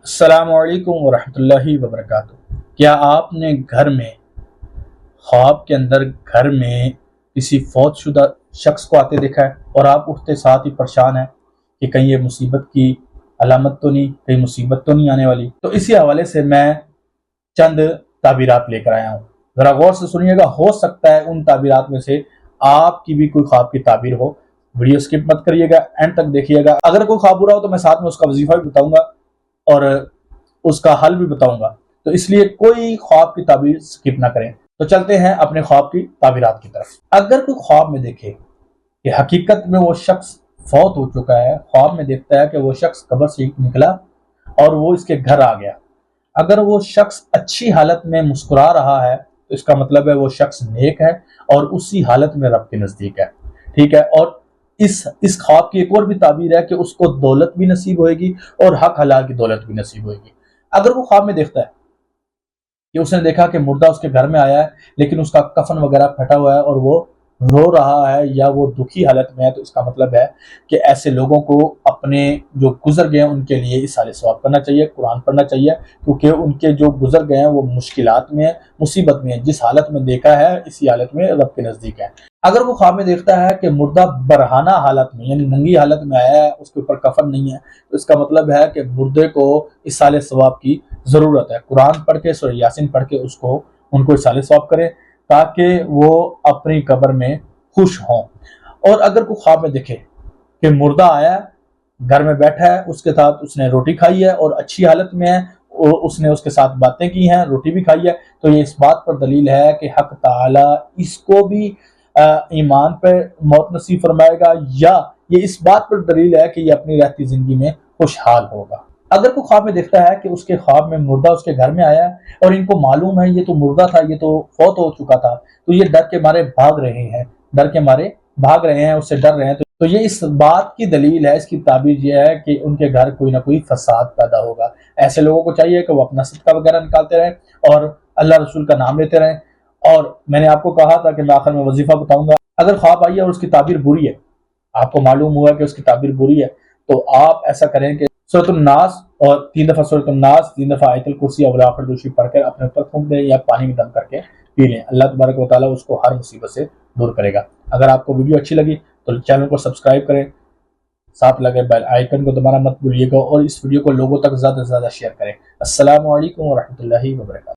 السلام علیکم ورحمۃ اللہ وبرکاتہ۔ کیا آپ نے خواب کے اندر گھر میں کسی فوت شدہ شخص کو آتے دیکھا ہے اور آپ اٹھتے ساتھ ہی پریشان ہیں کہ کہیں یہ مصیبت کی علامت تو نہیں، کہیں مصیبت تو نہیں آنے والی؟ تو اسی حوالے سے میں چند تعبیرات لے کر آیا ہوں، ذرا غور سے سنیے گا، ہو سکتا ہے ان تعبیرات میں سے آپ کی بھی کوئی خواب کی تعبیر ہو۔ ویڈیو سکپ مت کریے گا، اینڈ تک دیکھیے گا۔ اگر کوئی خواب برا ہو تو میں ساتھ میں اس کا وظیفہ بھی بتاؤں گا اور اس کا حل بھی بتاؤں گا، تو اس لیے کوئی خواب کی تعبیر سکپ نہ کریں۔ تو چلتے ہیں اپنے خواب کی تعبیرات کی طرف۔ اگر کوئی خواب میں دیکھے کہ حقیقت میں وہ شخص فوت ہو چکا ہے، خواب میں دیکھتا ہے کہ وہ شخص قبر سے نکلا اور وہ اس کے گھر آ گیا، اگر وہ شخص اچھی حالت میں مسکرا رہا ہے تو اس کا مطلب ہے وہ شخص نیک ہے اور اسی حالت میں رب کے نزدیک ہے، ٹھیک ہے۔ اور اس خواب کی ایک اور بھی تعبیر ہے کہ اس کو دولت بھی نصیب ہوئے گی اور حق حلال کی دولت بھی نصیب ہوئے گی۔ اگر وہ خواب میں دیکھتا ہے کہ اس نے دیکھا کہ مردہ اس کے گھر میں آیا ہے لیکن اس کا کفن وغیرہ پھٹا ہوا ہے اور وہ رو رہا ہے یا وہ دکھی حالت میں ہے، تو اس کا مطلب ہے کہ ایسے لوگوں کو اپنے جو گزر گئے ہیں ان کے لیے اصالہ ثواب کرنا چاہیے، قرآن پڑھنا چاہیے، کیونکہ ان کے جو گزر گئے ہیں وہ مشکلات میں ہیں، مصیبت میں ہیں، جس حالت میں دیکھا ہے اسی حالت میں رب کے نزدیک ہے۔ اگر وہ خواب میں دیکھتا ہے کہ مردہ برہانہ حالت میں یعنی ننگی حالت میں آیا ہے، اس کے اوپر کفن نہیں ہے، تو اس کا مطلب ہے کہ مردے کو اصالہ ثواب کی ضرورت ہے، قرآن پڑھ کے سورہ یاسین پڑھ کے ان کو اصالہ ثواب کرے تاکہ وہ اپنی قبر میں خوش ہوں۔ اور اگر کوئی خواب میں دیکھے کہ مردہ آیا ہے، گھر میں بیٹھا ہے، اس کے ساتھ اس نے روٹی کھائی ہے اور اچھی حالت میں ہے، اس نے اس کے ساتھ باتیں کی ہیں، روٹی بھی کھائی ہے، تو یہ اس بات پر دلیل ہے کہ حق تعالی اس کو بھی ایمان پہ موت نصیب فرمائے گا، یا یہ اس بات پر دلیل ہے کہ یہ اپنی رہتی زندگی میں خوشحال ہوگا۔ اگر کوئی خواب میں دیکھتا ہے کہ اس کے خواب میں مردہ اس کے گھر میں آیا ہے اور ان کو معلوم ہے یہ تو مردہ تھا، یہ تو فوت ہو چکا تھا، تو یہ ڈر کے مارے بھاگ رہے ہیں، اس سے ڈر رہے ہیں، تو یہ اس بات کی دلیل ہے، اس کی تعبیر یہ ہے کہ ان کے گھر کوئی نہ کوئی فساد پیدا ہوگا۔ ایسے لوگوں کو چاہیے کہ وہ اپنا صدقہ وغیرہ نکالتے رہیں اور اللہ رسول کا نام لیتے رہیں۔ اور میں نے آپ کو کہا تھا کہ میں آخر میں وظیفہ بتاؤں گا، اگر خواب آئی ہے اور اس کی تعبیر بری ہے، آپ کو معلوم ہوا کہ اس کی تعبیر بری ہے، تو آپ ایسا کریں کہ سورۃ الناس اور 3 دفعہ سورۃ الناس، 3 دفعہ آیت الکرسی اور آخر دوشی پڑھ کر اپنے اوپر پھونک دیں یا پانی میں دم کر کے پی لیں، اللہ تبارک و تعالیٰ اس کو ہر مصیبت سے دور کرے گا۔ اگر آپ کو ویڈیو اچھی لگی تو چینل کو سبسکرائب کریں، ساتھ لگے بیل آئیکن کو دبانا مت بھولیے گا اور اس ویڈیو کو لوگوں تک زیادہ سے زیادہ شیئر کریں۔ السلام علیکم ورحمۃ اللہ وبرکاتہ۔